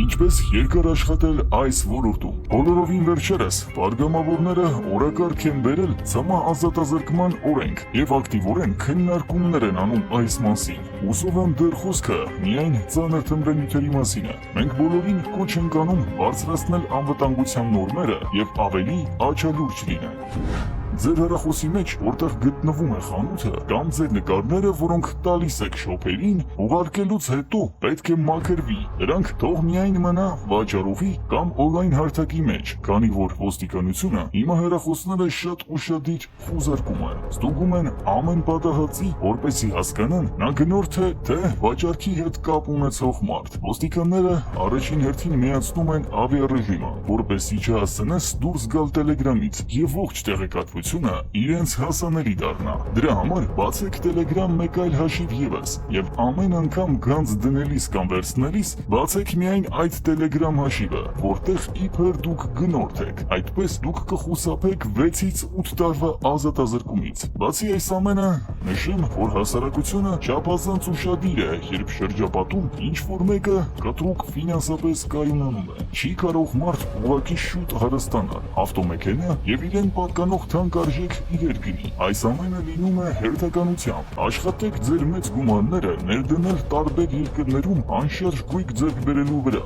Ինչպես երկար աշխատել այս ոլորտում։ Բոլորովին վերջերս պատգամավորները օրակարգ են բերել ՑՄ ազատազրկման օրենք եւ ակտիվորեն քննարկումներ են անում այս մասին։ Հուսով եմ դեռ խոսքը միայն ծանր թմրանյութերի մասին է։ Մենք բոլորին կոչ ենք անում բարձրացնել անվտանգության նորմերը եւ ավելի աչալուրջ լինել։ Ձեր հեռախոսի մեջ, որտեղ գտնվում է խանութը, կամ ձեր նկարները, որոնք տալիս եք շոփերին, ուղարկելուց հետո պետք է մաքրվի։ Դրանք թող միայն մնա վաճառողի կամ օնլայն հարթակի մեջ, քանի որ ոստիկանությունը հիմա հեռախոսները շատ ուշադիր խուզարկում է։ Ստուգում են ամեն պատահածի, որպեսզի հասկանան նա գնորդ է, թե վաճառքի հետ կապ ունեցող մարդ։ Ոստիկանները առաջին հերթին միացնում են ավիառեժիմը, որպեսզի չհասցնես դուրս գալ Telegram-ից եւ ողջ տեղեկատվությունը իրենց հասանելի դառնա։ Դրա համար բացեք Telegram մեկ այլ հաշիվ ևս եւ ամեն անգամ գանձ դնելիս կամ վերցնելիս բացեք միայն այդ Telegram հաշիվը, որտեղ իբր դուք գնորդ եք։ Այդպես դուք կխուսափեք 6-ից 8 տարվա ազատազրկումից։ Բացի այս ամենը, նշեմ, որ հասարակությունը չափազանց ուշադիր է, երբ շրջապատում ինչ-որ մեկը կտրուկ ֆինանսապես կայունանում է։ Չի կարող մարդ ուղղակի շուտ հարստանալ, ավտոմեքենա եւ իրեն պատկանող թանկարժեք իրեր գնի։ Այս ամենը լինում է հերթականությամբ։ Աշխատեք ձեր մեծ գումարները ներդնել տարբեր երկրներում անշարժ գույք ձեռք բերելու վրա։